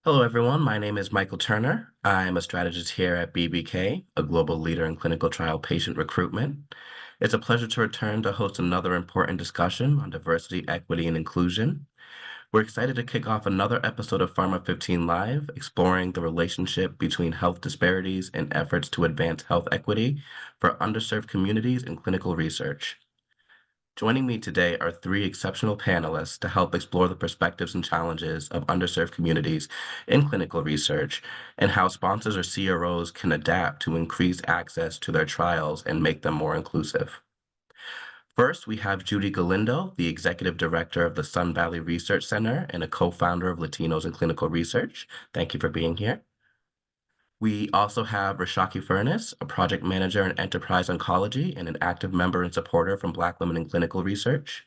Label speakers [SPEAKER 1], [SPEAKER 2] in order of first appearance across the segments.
[SPEAKER 1] Hello, everyone. My name is Michael Turner. I'm a strategist here at BBK, a global leader in clinical trial patient recruitment. It's a pleasure to return to host another important discussion on diversity, equity, and inclusion. We're excited to kick off another episode of Pharma15 Live, exploring the relationship between health disparities and efforts to advance health equity for underserved communities in clinical research. Joining me today are three exceptional panelists to help explore the perspectives and challenges of underserved communities in clinical research and how sponsors or CROs can adapt to increase access to their trials and make them more inclusive. First, we have Judy Galindo, the Executive Director of the Sun Valley Research Center and a co-founder of Latinos in Clinical Research. Thank you for being here. We also have Rashaki Furness, a project manager in enterprise oncology and an active member and supporter from Black Women in Clinical Research.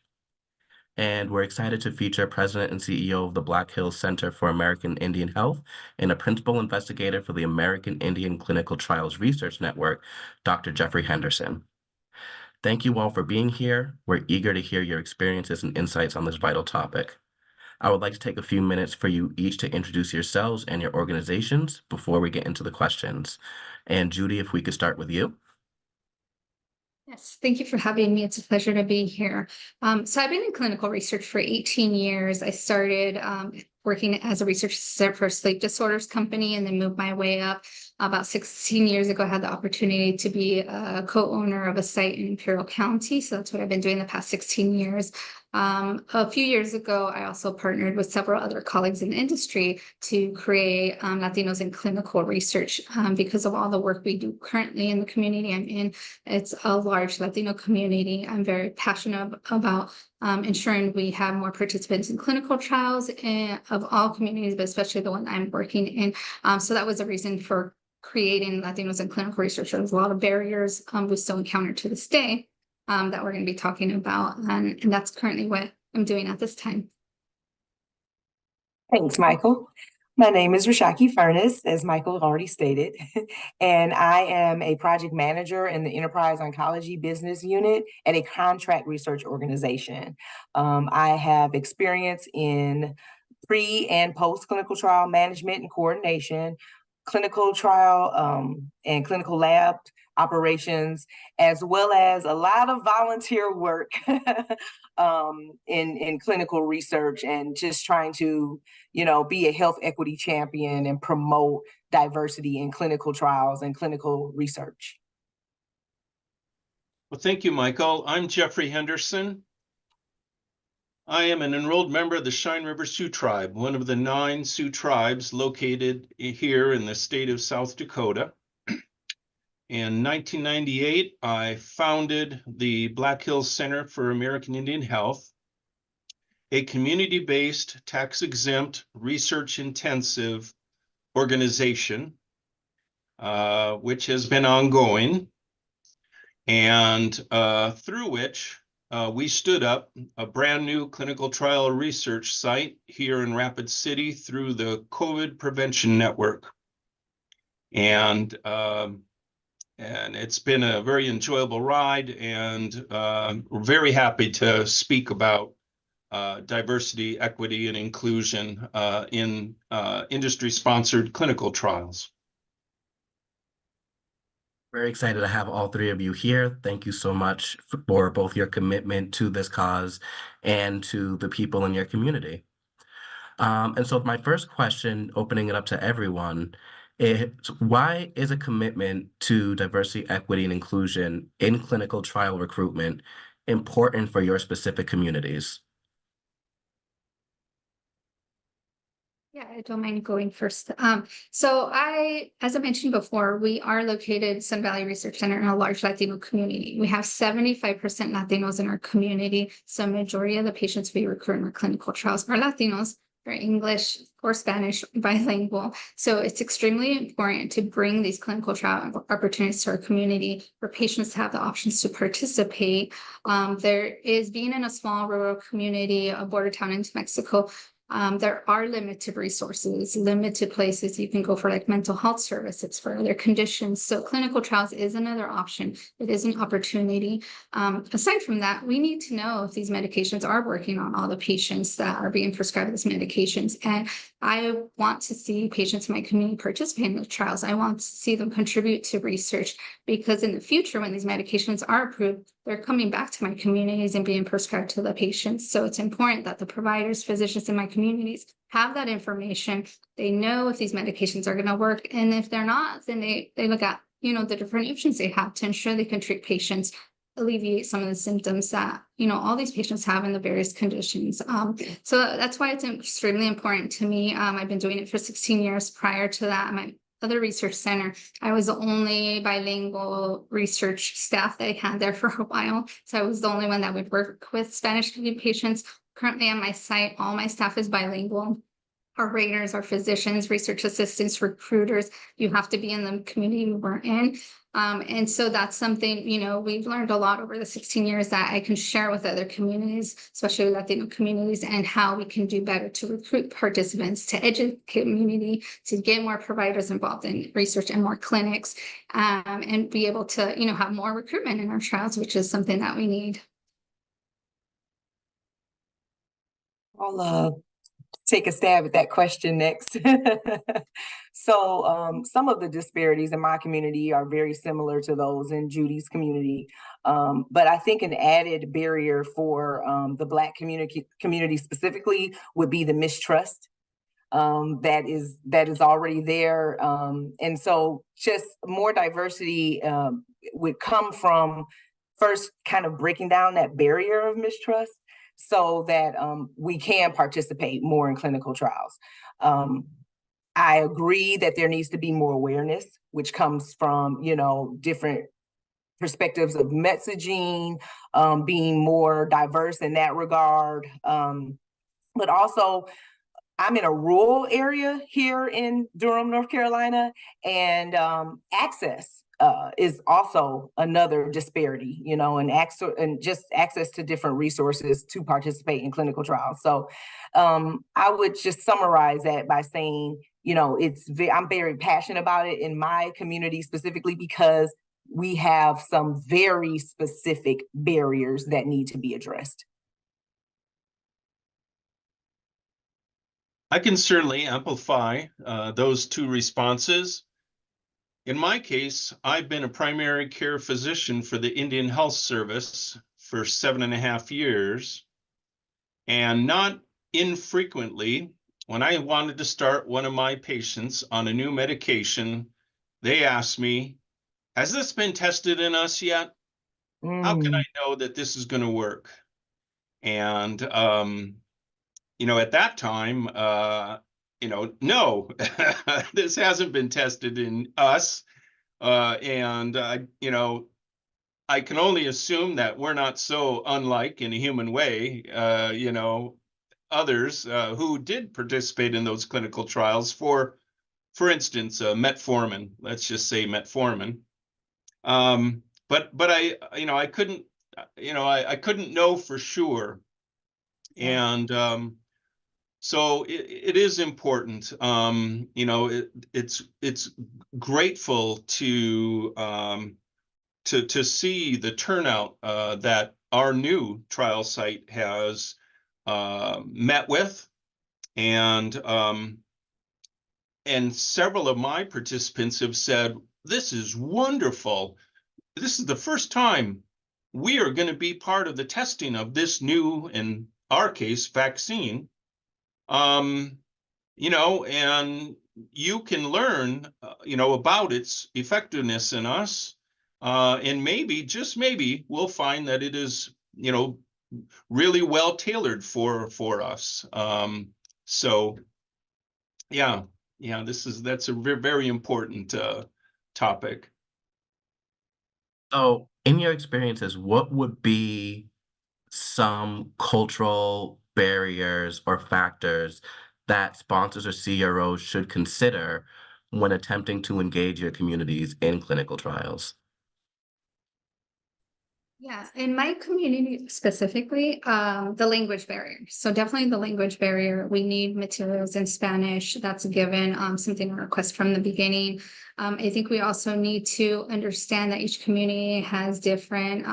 [SPEAKER 1] And we're excited to feature President and CEO of the Black Hills Center for American Indian Health and a principal investigator for the American Indian Clinical Trials Research Network, Dr. Jeffrey Henderson. Thank you all for being here. We're eager to hear your experiences and insights on this vital topic. I would like to take a few minutes for you each to introduce yourselves and your organizations before we get into the questions. And Judy, if we could start with you.
[SPEAKER 2] Yes, thank you for having me. It's a pleasure to be here. So I've been in clinical research for 18 years. I started working as a research assistant for a sleep disorders company and then moved my way up. About 16 years ago, I had the opportunity to be a co-owner of a site in Imperial County. So that's what I've been doing the past 16 years. A few years ago, I also partnered with several other colleagues in the industry to create Latinos in clinical research because of all the work we do currently in the community I'm in. It's a large Latino community. I'm very passionate about ensuring we have more participants in clinical trials of all communities, but especially the one I'm working in. So that was a reason for creating Latinos in clinical research. There's a lot of barriers we still encounter to this day that we're going to be talking about. And that's currently what I'm doing at this time.
[SPEAKER 3] Thanks, Michael. My name is Rashaki Furness, as Michael already stated, and I am a project manager in the Enterprise Oncology Business Unit at a contract research organization. I have experience in pre and post clinical trial management and coordination, clinical trial and clinical lab operations, as well as a lot of volunteer work in clinical research and just trying to, be a health equity champion and promote diversity in clinical trials and clinical research.
[SPEAKER 4] Well, thank you, Michael. I'm Jeffrey Henderson. I am an enrolled member of the Cheyenne River Sioux Tribe, one of the 9 Sioux tribes located here in the state of South Dakota. In 1998, I founded the Black Hills Center for American Indian Health, a community-based, tax-exempt, research-intensive organization, which has been ongoing, and through which we stood up a brand new clinical trial research site here in Rapid City through the COVID Prevention Network. And it's been a very enjoyable ride, and we're very happy to speak about diversity, equity, and inclusion in industry-sponsored clinical trials.
[SPEAKER 1] Very excited to have all three of you here. Thank you so much for both your commitment to this cause and to the people in your community. And so my first question, opening it up to everyone, is why is a commitment to diversity, equity, and inclusion in clinical trial recruitment important for your specific communities?
[SPEAKER 2] Yeah, I don't mind going first. So as I mentioned before, we are located Sun Valley Research Center in a large Latino community. We have 75% Latinos in our community. So majority of the patients we recruit in our clinical trials are Latinos, or English or Spanish bilingual. So it's extremely important to bring these clinical trial opportunities to our community where patients have the options to participate. There is, being in a small rural community, a border town into Mexico, There are limited resources, limited places you can go for like mental health services for other conditions. So clinical trials is another option. It is an opportunity. Aside from that, we need to know if these medications are working on all the patients that are being prescribed these medications. And I want to see patients in my community participate in the trials. I want to see them contribute to research, because in the future, when these medications are approved, they're coming back to my communities and being prescribed to the patients. So it's important that the providers, physicians in my communities have that information. They know if these medications are going to work. And if they're not, then they look at, the different options they have to ensure they can treat patients, alleviate some of the symptoms that, all these patients have in the various conditions. So that's why it's extremely important to me. I've been doing it for 16 years. Prior to that, my other research center, I was the only bilingual research staff they had there for a while. So I was the only one that would work with Spanish-speaking patients. Currently on my site, all my staff is bilingual. Our raters, our physicians, research assistants, recruiters, you have to be in the community we're in. And so that's something, we've learned a lot over the 16 years that I can share with other communities, especially Latino communities, and how we can do better to recruit participants, to educate community, to get more providers involved in research and more clinics, and be able to, have more recruitment in our trials, which is something that we need.
[SPEAKER 3] I'll take a stab at that question next. So some of the disparities in my community are very similar to those in Judy's community. But I think an added barrier for the Black community specifically would be the mistrust that is already there. And so just more diversity would come from first kind of breaking down that barrier of mistrust, so that we can participate more in clinical trials. I agree that there needs to be more awareness, which comes from, different perspectives of messaging, being more diverse in that regard. But also, I'm in a rural area here in Durham, North Carolina, and access is also another disparity, and just access to different resources to participate in clinical trials. So I would just summarize that by saying, I'm very passionate about it in my community specifically because we have some very specific barriers that need to be addressed.
[SPEAKER 4] I can certainly amplify those two responses. In my case, I've been a primary care physician for the Indian Health Service for 7.5 years. And not infrequently, when I wanted to start one of my patients on a new medication, they asked me, has this been tested in us yet? How can I know that this is going to work? And, at that time, no, this hasn't been tested in us. And I can only assume that we're not so unlike in a human way, others who did participate in those clinical trials for instance, metformin, let's just say metformin. But I couldn't, I couldn't know for sure. And so it is important. It's grateful to see the turnout that our new trial site has met with, and several of my participants have said, this is wonderful. This is the first time we are going to be part of the testing of this new, in our case, vaccine. And you can learn, about its effectiveness in us. And maybe, just maybe, we'll find that it is, really well tailored for us. So that's a very important topic.
[SPEAKER 1] So, in your experiences, what would be some cultural barriers or factors that sponsors or CROs should consider when attempting to engage your communities in clinical trials?
[SPEAKER 2] Yeah, in my community specifically, the language barrier. So definitely the language barrier. We need materials in Spanish. That's a given, something I request from the beginning. I think we also need to understand that each community has different,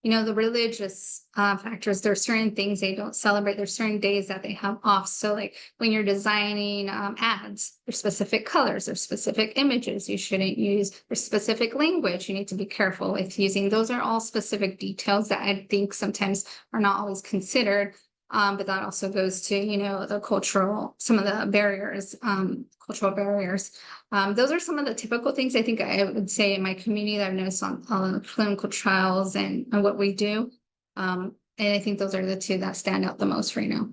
[SPEAKER 2] the religious factors. There are certain things they don't celebrate. There's certain days that they have off. So like when you're designing ads, there's specific colors, there's specific images you shouldn't use, there's specific language you need to be careful with using. Those are all specific details that I think sometimes are not always considered. But that also goes to, some of the barriers, cultural barriers. Those are some of the typical things I think I would say in my community that I've noticed on clinical trials and what we do. And I think those are the two that stand out the most right now.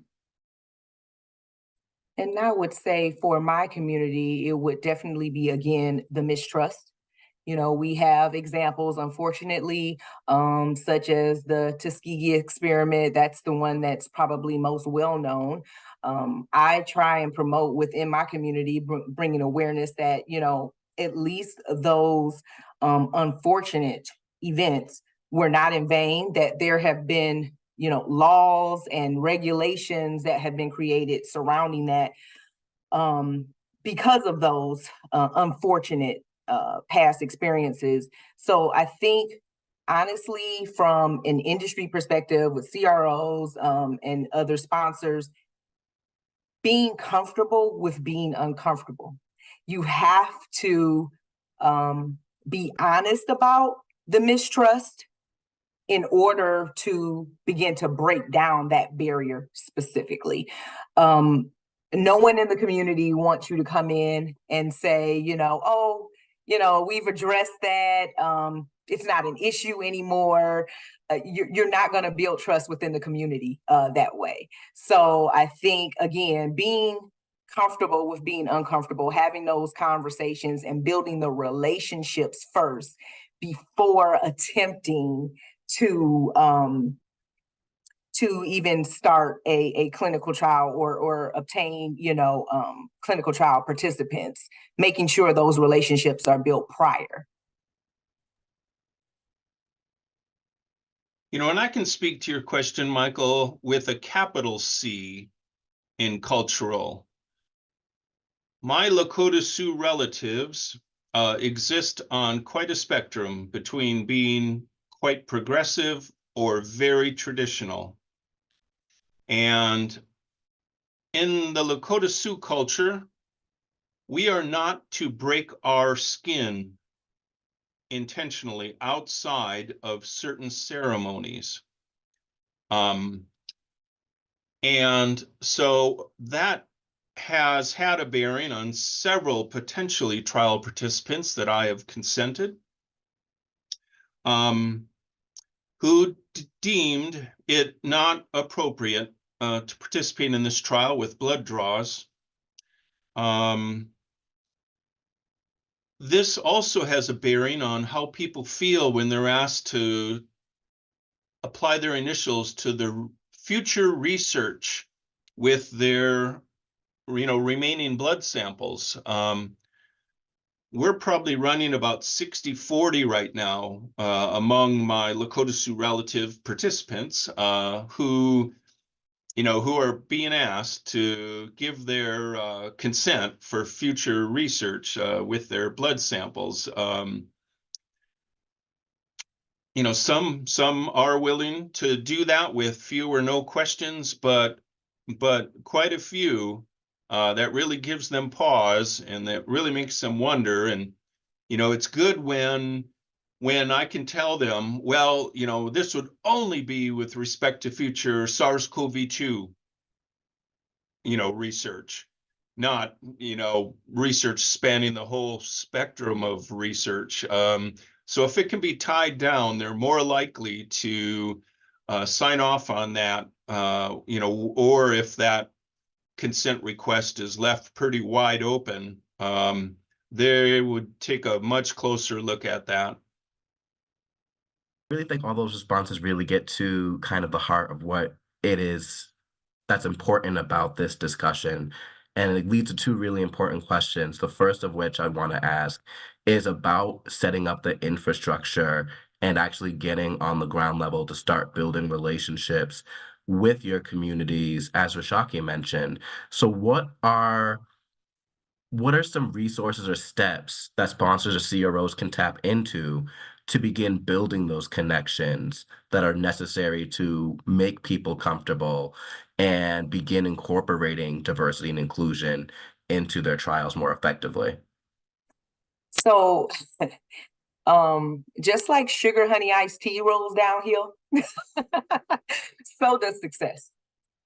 [SPEAKER 3] And I would say for my community, it would definitely be, again, the mistrust. We have examples, unfortunately, such as the Tuskegee experiment. That's the one that's probably most well known. I try and promote within my community, bringing awareness that, at least those unfortunate events were not in vain, that there have been, laws and regulations that have been created surrounding that because of those unfortunate past experiences. So I think, honestly, from an industry perspective with CROs and other sponsors, being comfortable with being uncomfortable. You have to be honest about the mistrust in order to begin to break down that barrier specifically. No one in the community wants you to come in and say, we've addressed that. It's not an issue anymore. You're not going to build trust within the community that way. So I think, again, being comfortable with being uncomfortable, having those conversations and building the relationships first before attempting to even start a clinical trial or obtain, clinical trial participants, making sure those relationships are built prior.
[SPEAKER 4] And I can speak to your question, Michael, with a capital C in cultural. My Lakota Sioux relatives exist on quite a spectrum between being quite progressive or very traditional. And in the Lakota Sioux culture, we are not to break our skin intentionally outside of certain ceremonies. And so that has had a bearing on several potentially trial participants that I have consented, who deemed it not appropriate to participate in this trial with blood draws. This also has a bearing on how people feel when they're asked to apply their initials to the future research with their, remaining blood samples. We're probably running about 60-40 right now among my Lakota Sioux relative participants who are being asked to give their consent for future research with their blood samples. Some are willing to do that with few or no questions, but quite a few that really gives them pause and that really makes them wonder. And it's good when I can tell them, well, this would only be with respect to future SARS-CoV-2 research, not research spanning the whole spectrum of research. So if it can be tied down, they're more likely to sign off on that, or if that consent request is left pretty wide open, they would take a much closer look at that.
[SPEAKER 1] I really think all those responses really get to kind of the heart of what it is that's important about this discussion. And it leads to two really important questions. The first of which I want to ask is about setting up the infrastructure and actually getting on the ground level to start building relationships with your communities, as Rashaki mentioned. So what are some resources or steps that sponsors or CROs can tap into to begin building those connections that are necessary to make people comfortable and begin incorporating diversity and inclusion into their trials more effectively?
[SPEAKER 3] So, just like sugar, honey, iced tea rolls downhill, so does success.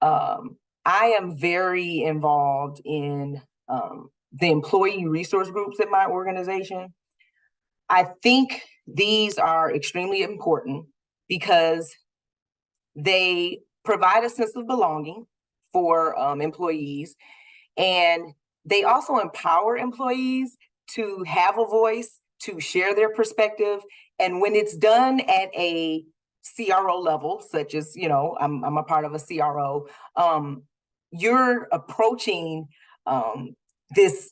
[SPEAKER 3] I am very involved in the employee resource groups at my organization. I think these are extremely important because they provide a sense of belonging for employees, and they also empower employees to have a voice, to share their perspective. And when it's done at a CRO level, such as, I'm a part of a CRO, you're approaching this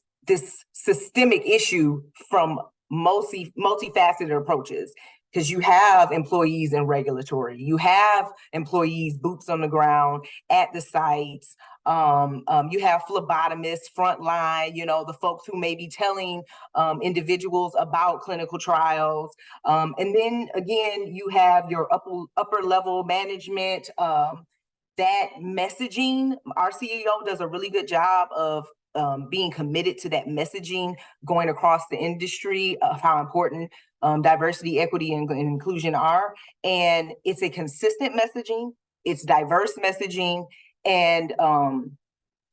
[SPEAKER 3] systemic issue from multifaceted approaches, because you have employees in regulatory, you have employees boots on the ground at the sites, you have phlebotomists frontline, the folks who may be telling individuals about clinical trials, and then again you have your upper level management. That messaging, our CEO does a really good job of being committed to that messaging going across the industry of how important diversity, equity, and inclusion are. And it's a consistent messaging, it's diverse messaging, and again,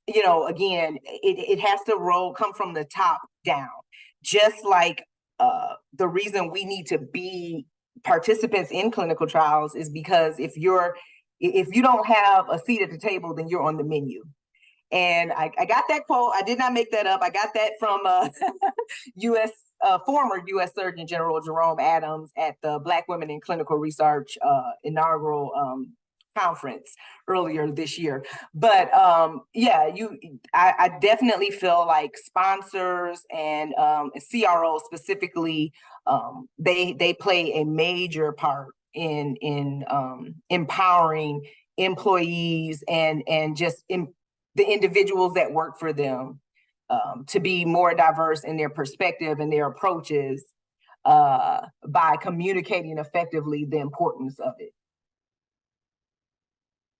[SPEAKER 3] it has to come from the top down. Just like the reason we need to be participants in clinical trials is because if you don't have a seat at the table, then you're on the menu. And I got that quote. I did not make that up. I got that from former U.S. Surgeon General Jerome Adams at the Black Women in Clinical Research inaugural conference earlier this year. But I definitely feel like sponsors and CROs specifically, they play a major part in empowering employees and just the individuals that work for them to be more diverse in their perspective and their approaches by communicating effectively the importance of it.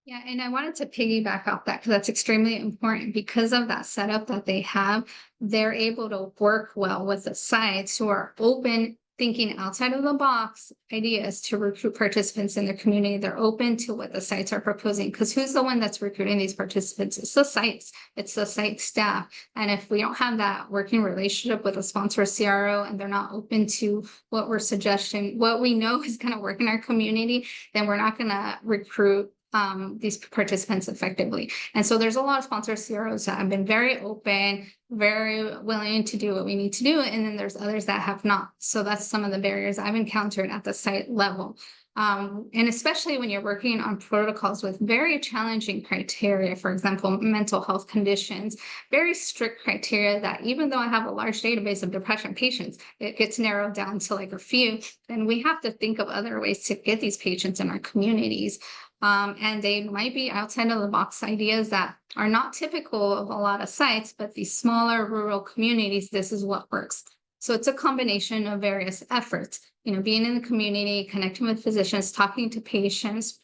[SPEAKER 2] Yeah, and I wanted to piggyback off that because that's extremely important. Because of that setup that they have, they're able to work well with the sites who are open, thinking outside of the box ideas to recruit participants in their community. They're open to what the sites are proposing, because who's the one that's recruiting these participants? It's the sites, it's the site staff. And if we don't have that working relationship with a sponsor or CRO, and they're not open to what we're suggesting, what we know is going to work in our community, then we're not going to recruit these participants effectively. And so there's a lot of sponsor CROs that have been very open, very willing to do what we need to do. And then there's others that have not. So that's some of the barriers I've encountered at the site level. And especially when you're working on protocols with very challenging criteria, for example, mental health conditions, very strict criteria that even though I have a large database of depression patients, it gets narrowed down to like a few, then we have to think of other ways to get these patients in our communities. And they might be outside of the box ideas that are not typical of a lot of sites, but these smaller rural communities, this is what works. So it's a combination of various efforts, being in the community, connecting with physicians, talking to patients,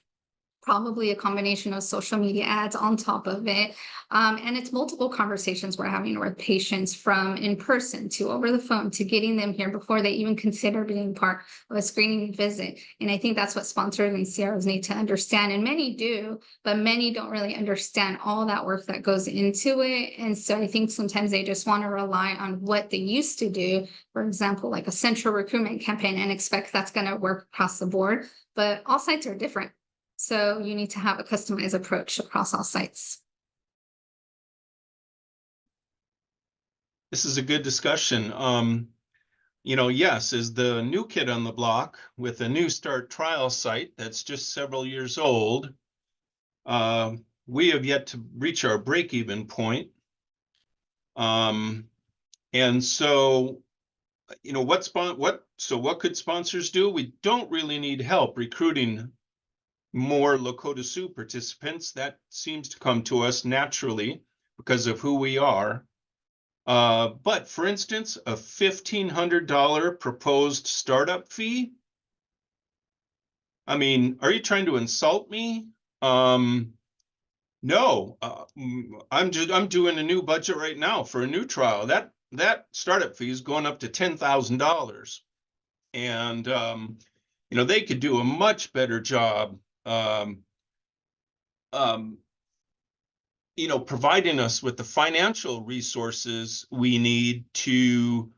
[SPEAKER 2] probably a combination of social media ads on top of it. And it's multiple conversations we're having with patients, from in person to over the phone to getting them here before they even consider being part of a screening visit. And I think that's what sponsors and CROs need to understand. And many do, but many don't really understand all that work that goes into it. And so I think sometimes they just want to rely on what they used to do, for example, like a central recruitment campaign, and expect that's going to work across the board. But all sites are different. So you need to have a customized approach across all sites.
[SPEAKER 4] This is a good discussion. Yes, as the new kid on the block with a new start trial site that's just several years old, we have yet to reach our break-even point. And so, what So what could sponsors do? We don't really need help recruiting more Lakota Sioux participants. That seems to come to us naturally because of who we are. But for instance, a $1,500 proposed startup fee. I mean, are you trying to insult me? No, I'm doing a new budget right now for a new trial. That startup fee is going up to $10,000, and you know, they could do a much better job, you know, providing us with the financial resources we need to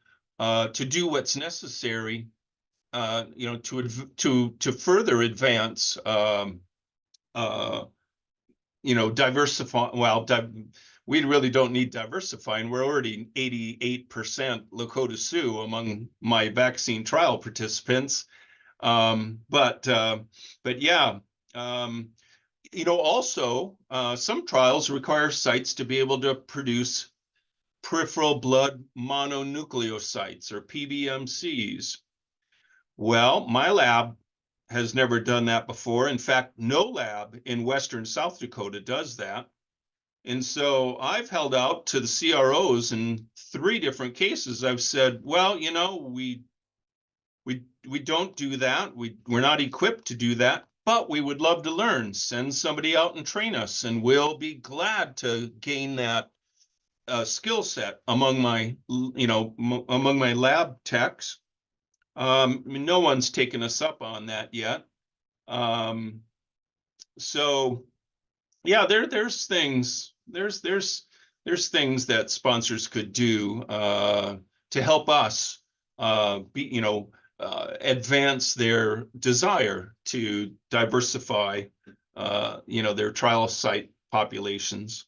[SPEAKER 4] do what's necessary, you know, to further advance, you know, diversify. Well, we really don't need diversifying. We're already 88% Lakota Sioux among my vaccine trial participants. But yeah, you know, also some trials require sites to be able to produce peripheral blood mononucleocytes, or PBMCs. Well, my lab has never done that before. In fact, no lab in Western South Dakota does that. And so I've held out to the CROs in 3 different cases. I've said, well, you know, we don't do that. We're not equipped to do that, but we would love to learn. Send somebody out and train us, and we'll be glad to gain that skill set among my, you know, among my lab techs. I mean, no one's taken us up on that yet. So yeah, there's things that sponsors could do to help us you know, advance their desire to diversify you know, their trial site populations.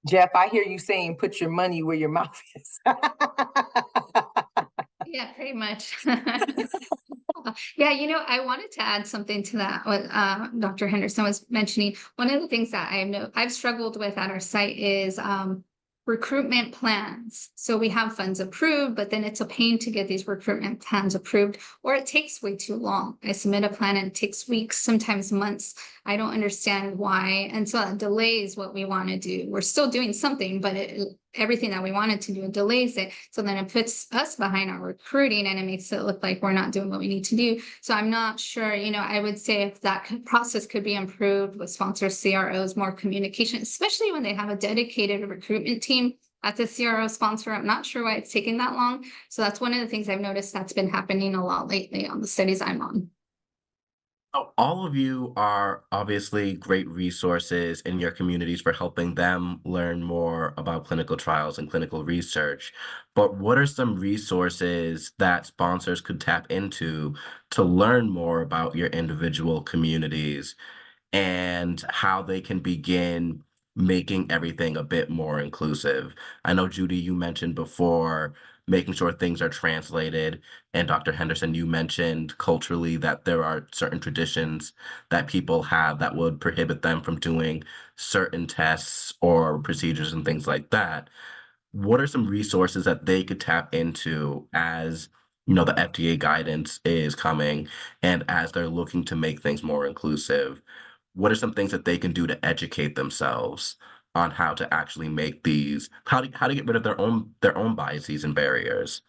[SPEAKER 3] Jeff, I hear you saying, put your money where your mouth is.
[SPEAKER 2] Yeah, pretty much. Yeah, you know, I wanted to add something to that, what Dr. Henderson was mentioning. One of the things that I've struggled with at our site is recruitment plans. So we have funds approved, but then it's a pain to get these recruitment plans approved, or it takes way too long. I submit a plan and it takes weeks, sometimes months. I don't understand why. And so that delays what we want to do. We're still doing something, but everything that we wanted to do, it delays it. So then it puts us behind our recruiting, and it makes it look like we're not doing what we need to do. So I'm not sure, you know, I would say if that process could be improved with sponsors, CROs, more communication, especially when they have a dedicated recruitment team at the CRO sponsor. I'm not sure why it's taking that long. So that's one of the things I've noticed that's been happening a lot lately on the studies I'm on.
[SPEAKER 1] All of you are obviously great resources in your communities for helping them learn more about clinical trials and clinical research. But what are some resources that sponsors could tap into to learn more about your individual communities and how they can begin making everything a bit more inclusive? I know, Judy, you mentioned before making sure things are translated, and Dr. Henderson, you mentioned culturally that there are certain traditions that people have that would prohibit them from doing certain tests or procedures and things like that. What are some resources that they could tap into as, you know, the FDA guidance is coming and as they're looking to make things more inclusive? What are some things that they can do to educate themselves on how to actually make these, how to get rid of their own biases and barriers?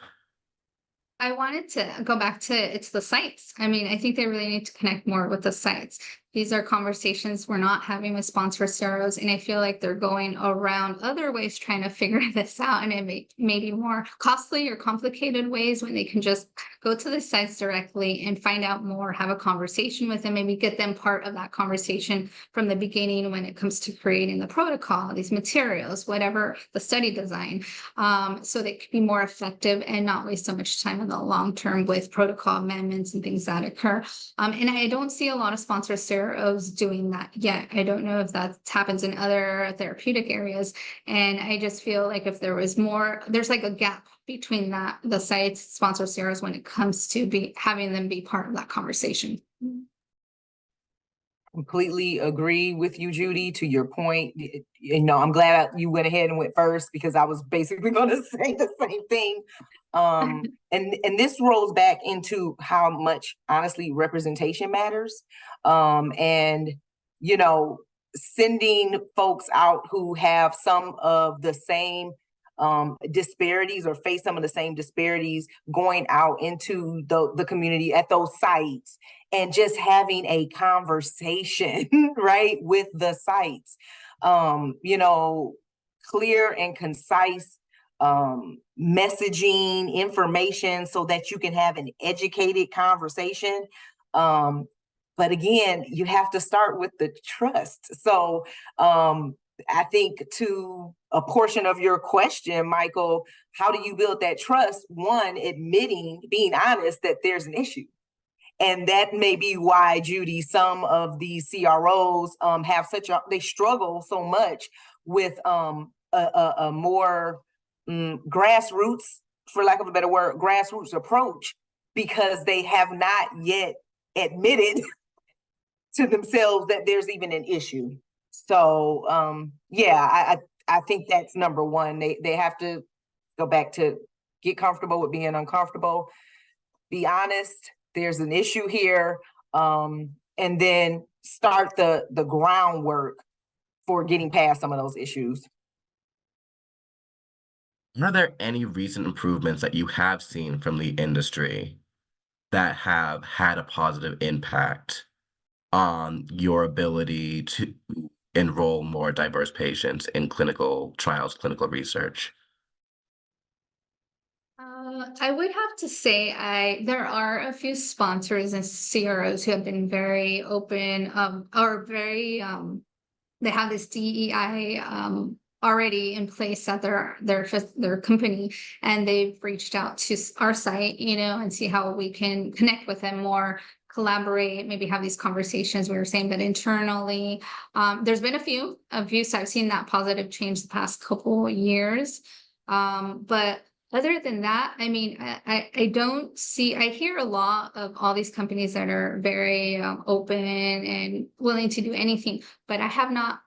[SPEAKER 2] I wanted to go back to it's the sites. I mean, I think they really need to connect more with the sites. These are conversations we're not having with sponsor CROs, and I feel like they're going around other ways trying to figure this out, and it may be more costly or complicated ways when they can just go to the sites directly and find out more, have a conversation with them, maybe get them part of that conversation from the beginning when it comes to creating the protocol, these materials, whatever the study design, so they could be more effective and not waste so much time in the long term with protocol amendments and things that occur. And I don't see a lot of sponsor CROs doing that yet. I don't know if that happens in other therapeutic areas. And I just feel like if there was more, there's like a gap between the sites, sponsor CROs, when it comes to having them be part of that conversation.
[SPEAKER 3] Completely agree with you, Judy. To your point, I'm glad you went ahead and went first because I was basically going to say the same thing. And this rolls back into how much, honestly, representation matters. And sending folks out who have some of the same disparities or face some of the same disparities, going out into the community at those sites and just having a conversation, right, with the sites, clear and concise messaging, information, so that you can have an educated conversation. But again, you have to start with the trust. So I think to a portion of your question, Michael, how do you build that trust? One, being honest that there's an issue. And that may be why, Judy, some of these CROs they struggle so much with a more grassroots, for lack of a better word, grassroots approach, because they have not yet admitted to themselves that there's even an issue. So I think that's number one. They have to go back to get comfortable with being uncomfortable, be honest, there's an issue here, and then start the groundwork for getting past some of those issues.
[SPEAKER 1] Are there any recent improvements that you have seen from the industry that have had a positive impact on your ability to enroll more diverse patients in clinical trials, clinical research?
[SPEAKER 2] I would have to say there are a few sponsors and CROs who have been very open, or very they have this DEI already in place at their company, and they've reached out to our site, and see how we can connect with them more, collaborate, maybe have these conversations we were saying. But internally, there's been a few, so I've seen that positive change the past couple of years. But other than that, I mean, I don't see, I hear a lot of all these companies that are very open and willing to do anything, but I have not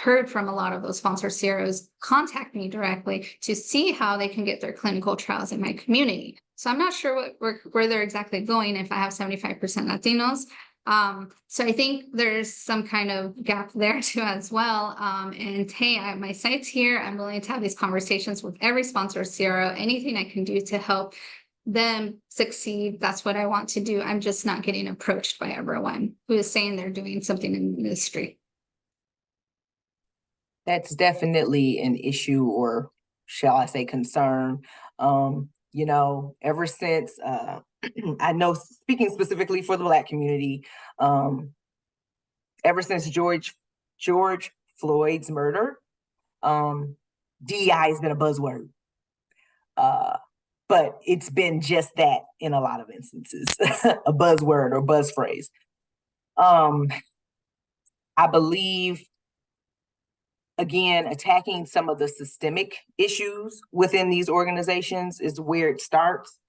[SPEAKER 2] heard from a lot of those sponsor CROs contact me directly to see how they can get their clinical trials in my community. So I'm not sure where they're exactly going if I have 75% Latinos. So I think there's some kind of gap there too as well. And hey, my site's here. I'm willing to have these conversations with every sponsor CRO. Anything I can do to help them succeed, that's what I want to do. I'm just not getting approached by everyone who is saying they're doing something in the industry.
[SPEAKER 3] That's definitely an issue, or shall I say concern. Ever since I know, speaking specifically for the Black community, ever since George Floyd's murder, DEI has been a buzzword. But it's been just that in a lot of instances, a buzzword or buzz phrase. I believe, again, attacking some of the systemic issues within these organizations is where it starts.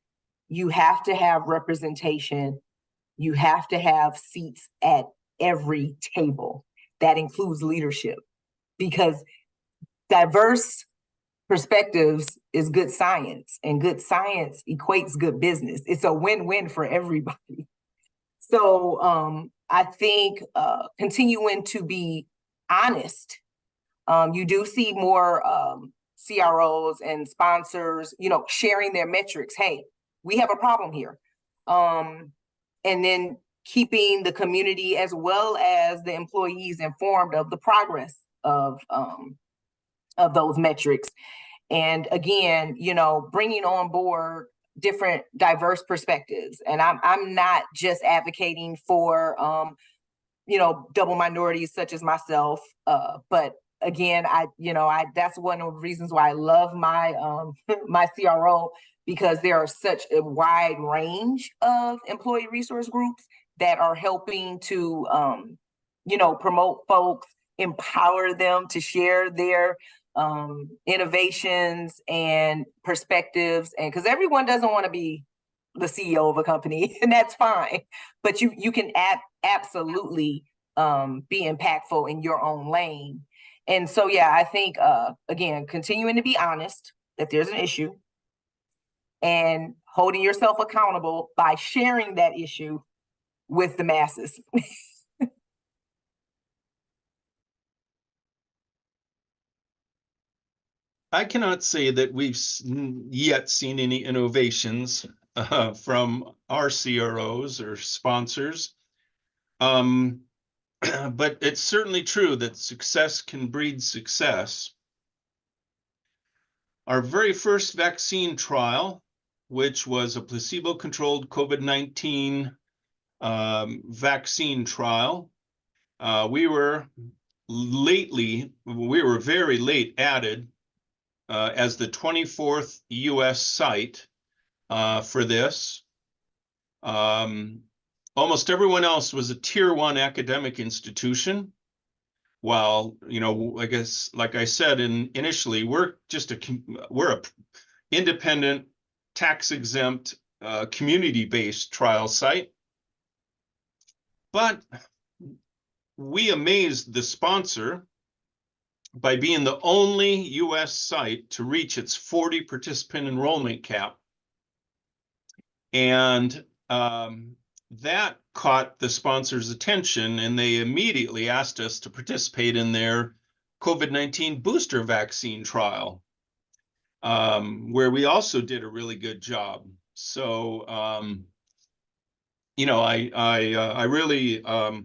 [SPEAKER 3] You have to have representation. You have to have seats at every table. That includes leadership, because diverse perspectives is good science, and good science equates good business. It's a win-win for everybody. So I think continuing to be honest. You do see more CROs and sponsors, sharing their metrics. Hey, we have a problem here. And then keeping the community as well as the employees informed of the progress of those metrics. And again, bringing on board different diverse perspectives. And I'm not just advocating for, double minorities such as myself, but again, that's one of the reasons why I love my my CRO, because there are such a wide range of employee resource groups that are helping to, promote folks, empower them to share their innovations and perspectives. And because everyone doesn't want to be the CEO of a company, and that's fine, but you can absolutely be impactful in your own lane. And so, yeah, I think, again, continuing to be honest that there's an issue and holding yourself accountable by sharing that issue with the masses.
[SPEAKER 4] I cannot say that we've yet seen any innovations from our CROs or sponsors. But it's certainly true that success can breed success. Our very first vaccine trial, which was a placebo-controlled COVID-19 vaccine trial, we were very late added as the 24th US site for this. Almost everyone else was a tier 1 academic institution. While, I guess, like I said initially, we're a independent, tax-exempt, community-based trial site. But we amazed the sponsor by being the only US site to reach its 40 participant enrollment cap. And that caught the sponsor's attention, and they immediately asked us to participate in their COVID-19 booster vaccine trial, where we also did a really good job. So, I really, I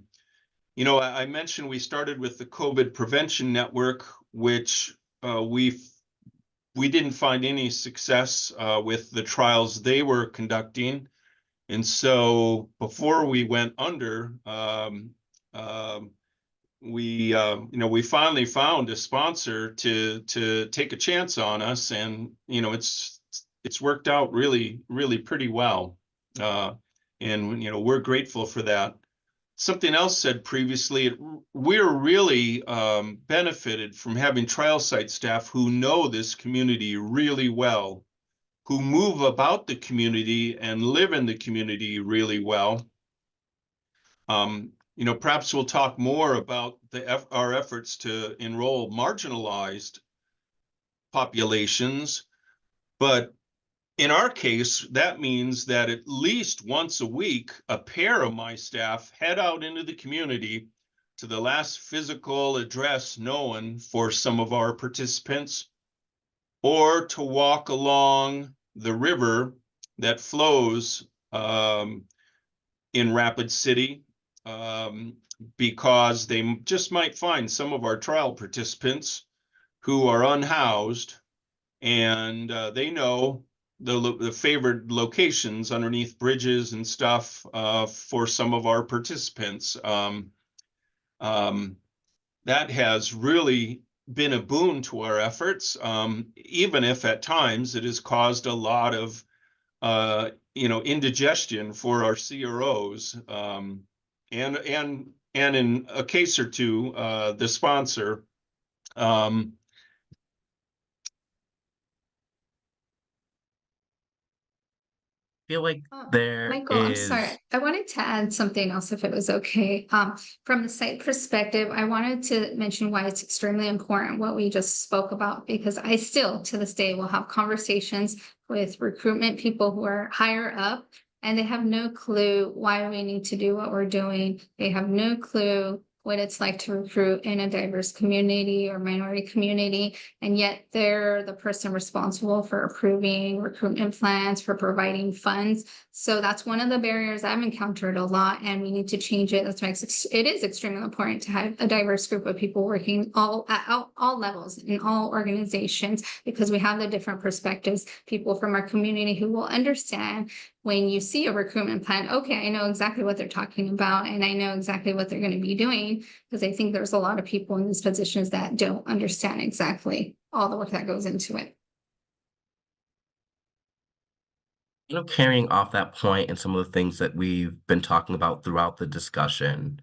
[SPEAKER 4] mentioned we started with the COVID Prevention Network, which we didn't find any success with the trials they were conducting. And so before we went under, we finally found a sponsor to take a chance on us, and it's worked out really pretty well, and we're grateful for that. Something else said previously, we're really benefited from having trial site staff who know this community really well, who move about the community and live in the community really well. Perhaps we'll talk more about our efforts to enroll marginalized populations, but in our case, that means that at least once a week, a pair of my staff head out into the community to the last physical address known for some of our participants, or to walk along the river that flows in Rapid City, because they just might find some of our trial participants who are unhoused, and they know the favored locations underneath bridges and stuff for some of our participants. That has really been a boon to our efforts, even if at times it has caused a lot of indigestion for our CROs, and in a case or two, the sponsor.
[SPEAKER 1] Feel like there
[SPEAKER 2] Michael, I'm sorry.
[SPEAKER 1] is
[SPEAKER 2] I wanted to add something else if it was okay. From the site perspective, I wanted to mention why it's extremely important what we just spoke about, because I still to this day will have conversations with recruitment people who are higher up, and they have no clue why we need to do what we're doing. They have no clue what it's like to recruit in a diverse community or minority community. And yet they're the person responsible for approving recruitment plans, for providing funds. So that's one of the barriers I've encountered a lot, and we need to change it. That's why it is extremely important to have a diverse group of people working at all levels in all organizations, because we have the different perspectives, people from our community who will understand when you see a recruitment plan. Okay, I know exactly what they're talking about, and I know exactly what they're going to be doing, because I think there's a lot of people in these positions that don't understand exactly all the work that goes into it.
[SPEAKER 1] carrying off that point and some of the things that we've been talking about throughout the discussion,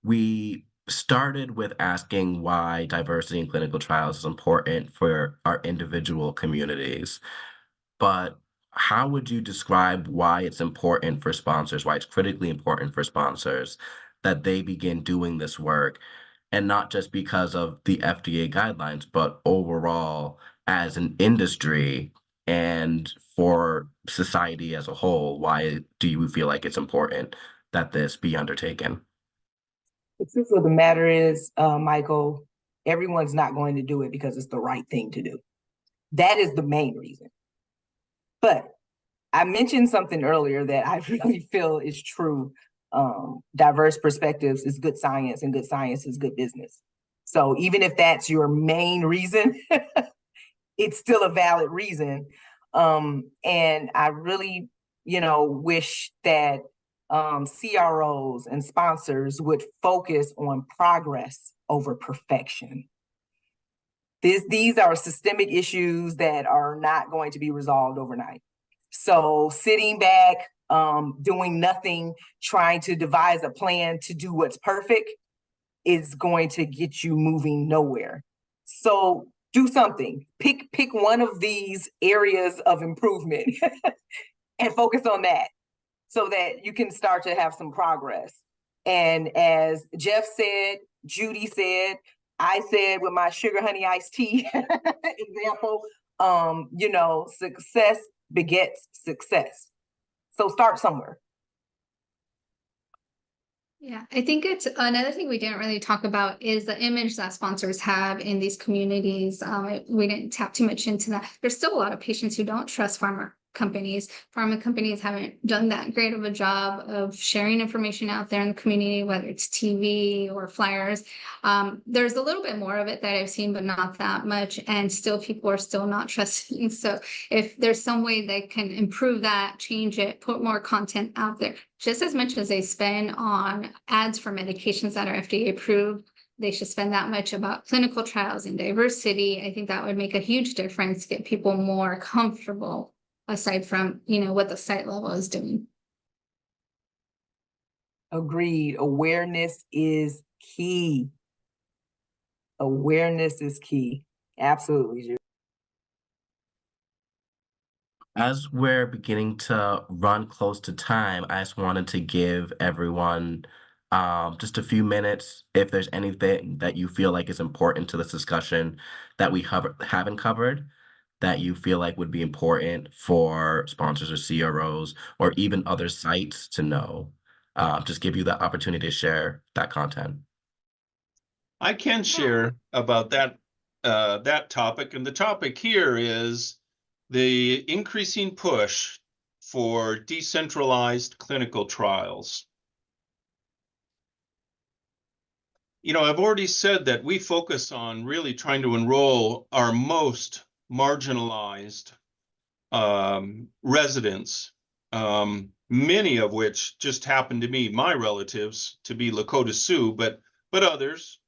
[SPEAKER 1] we started with asking why diversity in clinical trials is important for our individual communities. But how would you describe why it's important for sponsors, why it's critically important for sponsors that they begin doing this work, and not just because of the FDA guidelines, but overall as an industry and for society as a whole? Why do you feel like it's important that this be undertaken?
[SPEAKER 3] The truth of the matter is, Michael, everyone's not going to do it because it's the right thing to do. That is the main reason. But I mentioned something earlier that I really feel is true. Diverse perspectives is good science, and good science is good business. So even if that's your main reason, it's still a valid reason. And I really, wish that CROs and sponsors would focus on progress over perfection. These are systemic issues that are not going to be resolved overnight. So sitting back, doing nothing, trying to devise a plan to do what's perfect is going to get you moving nowhere. So do something. Pick one of these areas of improvement and focus on that so that you can start to have some progress. And as Jeff said, Judy said, I said with my sugar honey iced tea example, success begets success. So start somewhere.
[SPEAKER 2] Yeah, I think it's another thing we didn't really talk about is the image that sponsors have in these communities. We didn't tap too much into that. There's still a lot of patients who don't trust pharma companies. Pharma companies haven't done that great of a job of sharing information out there in the community, whether it's TV or flyers. There's a little bit more of it that I've seen, but not that much. And still, people are still not trusting. So if there's some way they can improve that, change it, put more content out there, just as much as they spend on ads for medications that are FDA approved, they should spend that much about clinical trials and diversity. I think that would make a huge difference, get people more comfortable, aside from, what the site level is doing.
[SPEAKER 3] Agreed. Awareness is key. Awareness is key. Absolutely.
[SPEAKER 1] As we're beginning to run close to time, I just wanted to give everyone just a few minutes if there's anything that you feel like is important to this discussion that we haven't covered, that you feel like would be important for sponsors or CROs or even other sites to know. Just give you the opportunity to share that content.
[SPEAKER 4] I can share about that topic, and the topic here is the increasing push for decentralized clinical trials. I've already said that we focus on really trying to enroll our most marginalized residents, many of which just happen to be my relatives, to be Lakota Sioux, but others.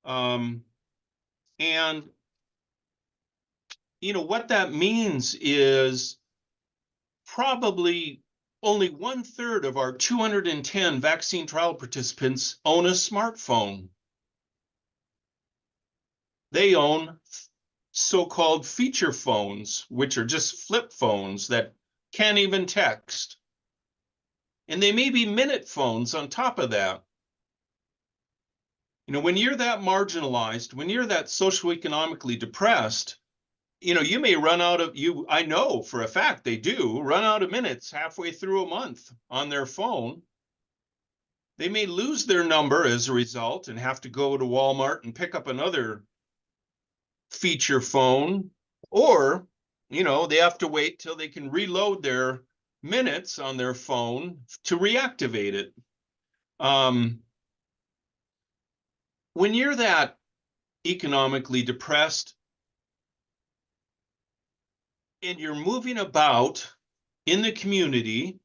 [SPEAKER 4] And what that means is probably only 1/3 of our 210 vaccine trial participants own a smartphone. They own so-called feature phones, which are just flip phones that can't even text. And they may be minute phones on top of that. When you're that marginalized, when you're that socioeconomically depressed, you may run out of, I know for a fact they do run out of minutes halfway through a month on their phone. They may lose their number as a result and have to go to Walmart and pick up another feature phone, or, they have to wait till they can reload their minutes on their phone to reactivate it. When you're that economically depressed and you're moving about in the community,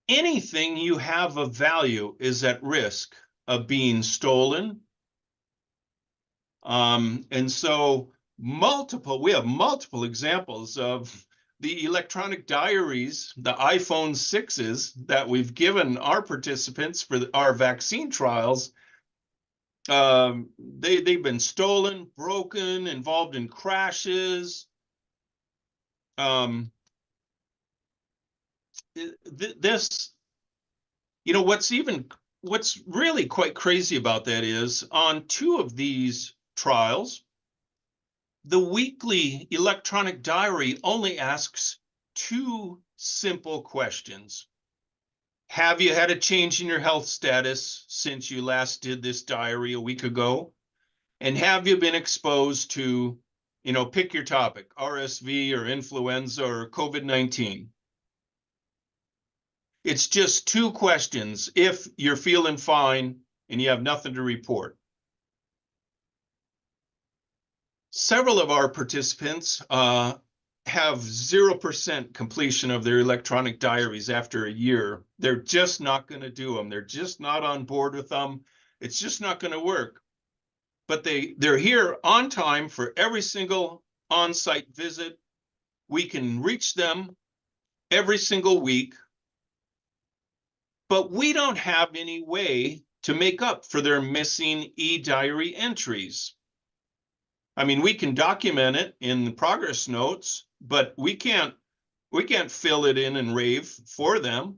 [SPEAKER 4] anything you have of value is at risk of being stolen. And so we have multiple examples of the electronic diaries, the iPhone 6s that we've given our participants for our vaccine trials. They've been stolen, broken, involved in crashes. What's even what's really quite crazy about that is on 2 of these trials, the weekly electronic diary only asks 2 simple questions. Have you had a change in your health status since you last did this diary a week ago? And have you been exposed to, pick your topic, RSV or influenza or COVID-19? It's just 2 questions if you're feeling fine and you have nothing to report. Several of our participants have 0% completion of their electronic diaries after a year. They're just not going to do them. They're just not on board with them. It's just not going to work. But they're here on time for every single on-site visit. We can reach them every single week, but we don't have any way to make up for their missing e-diary entries. I mean, we can document it in the progress notes, but we can't fill it in and rave for them.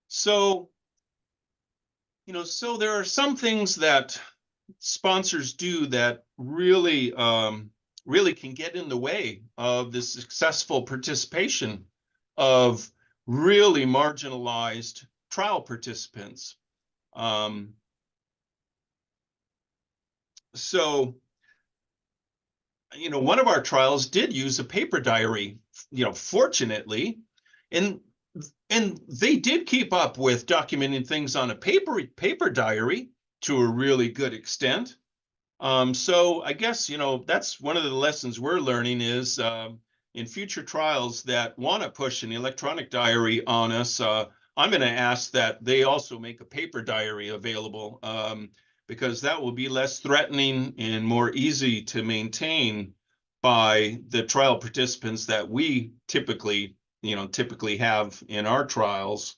[SPEAKER 4] So, so there are some things that sponsors do that really can get in the way of the successful participation of really marginalized trial participants. So, one of our trials did use a paper diary, fortunately, and they did keep up with documenting things on a paper diary to a really good extent. So I guess, that's one of the lessons we're learning is in future trials that want to push an electronic diary on us, I'm going to ask that they also make a paper diary available because that will be less threatening and more easy to maintain by the trial participants that we typically have in our trials.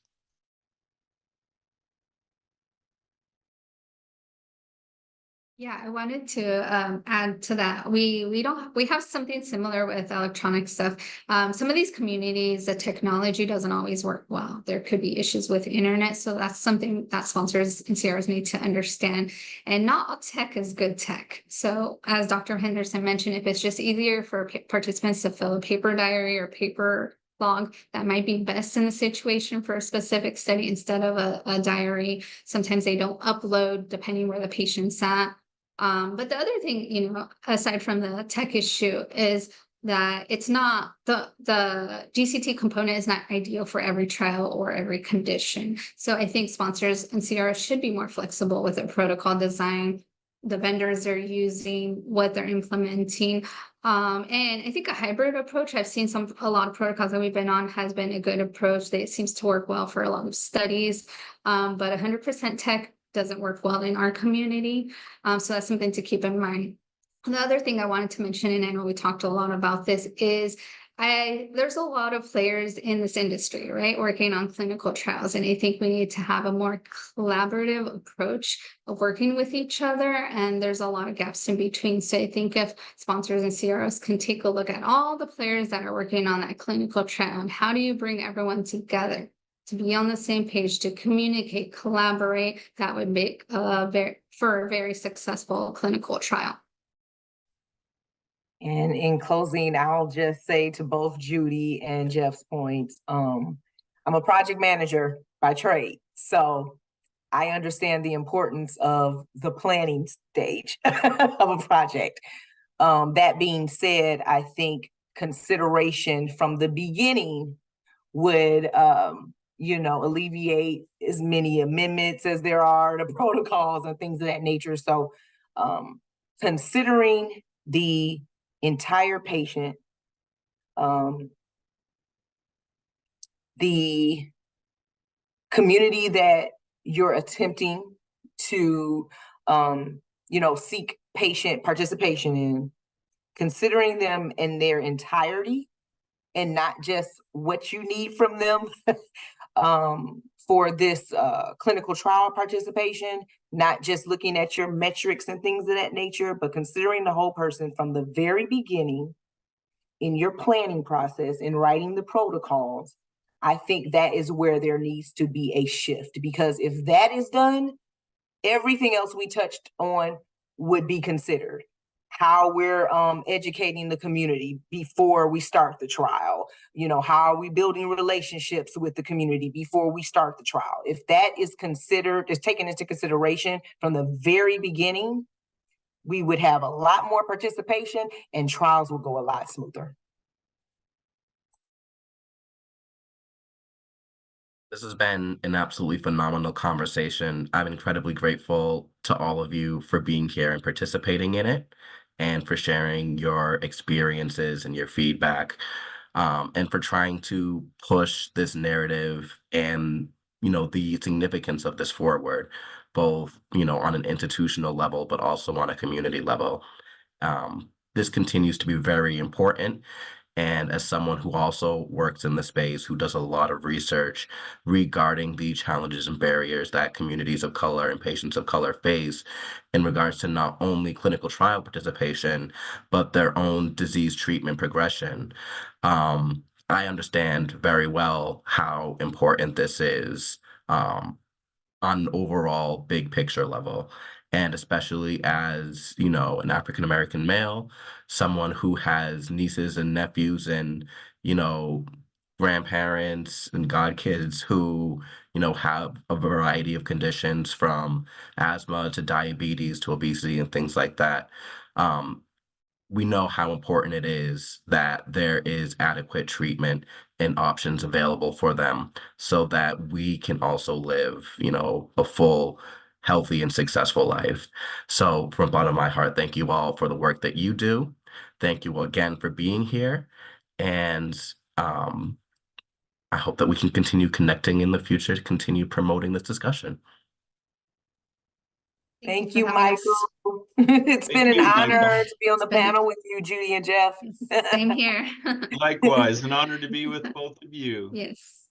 [SPEAKER 2] Yeah, I wanted to add to that. We have something similar with electronic stuff. Some of these communities, the technology doesn't always work well. There could be issues with internet, so that's something that sponsors and CROs need to understand. And not all tech is good tech. So as Dr. Henderson mentioned, if it's just easier for participants to fill a paper diary or paper log, that might be best in the situation for a specific study instead of a diary. Sometimes they don't upload depending where the patient's at. But the other thing, aside from the tech issue is that it's not the GCT component is not ideal for every trial or every condition. So I think sponsors and CROs should be more flexible with their protocol design, the vendors they're using, what they're implementing. And I think a hybrid approach, I've seen a lot of protocols that we've been on has been a good approach. It seems to work well for a lot of studies, but 100% tech doesn't work well in our community. So that's something to keep in mind. The other thing I wanted to mention, and I know we talked a lot about this, is there's a lot of players in this industry, right, working on clinical trials. And I think we need to have a more collaborative approach of working with each other. And there's a lot of gaps in between. So I think if sponsors and CROs can take a look at all the players that are working on that clinical trial, and how do you bring everyone together to be on the same page, to communicate, collaborate, that would make for a very successful clinical trial.
[SPEAKER 3] And in closing, I'll just say to both Judy and Jeff's points, I'm a project manager by trade, so I understand the importance of the planning stage of a project. That being said, I think consideration from the beginning would alleviate as many amendments as there are to protocols and things of that nature. So considering the entire patient, the community that you're attempting to seek patient participation in, considering them in their entirety and not just what you need from them for this clinical trial participation, not just looking at your metrics and things of that nature, but considering the whole person from the very beginning in your planning process, in writing the protocols. I think that is where there needs to be a shift, because if that is done, everything else we touched on would be considered. How we're educating the community before we start the trial. You know, how are we building relationships with the community before we start the trial? If that is considered, is taken into consideration from the very beginning, we would have a lot more participation and trials will go a lot smoother.
[SPEAKER 1] This has been an absolutely phenomenal conversation. I'm incredibly grateful to all of you for being here and participating in it, and for sharing your experiences and your feedback, and for trying to push this narrative and, the significance of this forward, both, on an institutional level, but also on a community level. This continues to be very important. And as someone who also works in the space, who does a lot of research regarding the challenges and barriers that communities of color and patients of color face in regards to not only clinical trial participation, but their own disease treatment progression, I understand very well how important this is. On an overall big picture level. And especially as, an African American male, someone who has nieces and nephews and, you know, grandparents and godkids who, have a variety of conditions from asthma to diabetes to obesity and things like that. Um, we know how important it is that there is adequate treatment and options available for them so that we can also live, a full, healthy, and successful life. So, from the bottom of my heart, thank you all for the work that you do. Thank you again for being here. And I hope that we can continue connecting in the future to continue promoting this discussion.
[SPEAKER 3] Thank
[SPEAKER 2] for
[SPEAKER 3] you,
[SPEAKER 2] having us.
[SPEAKER 3] Michael. It's been an
[SPEAKER 4] you,
[SPEAKER 3] honor
[SPEAKER 4] Michael.
[SPEAKER 3] to be on the
[SPEAKER 2] It's been-
[SPEAKER 3] panel with you, Judy and Jeff.
[SPEAKER 2] Same here.
[SPEAKER 4] Likewise, an honor to be with both of you.
[SPEAKER 2] Yes.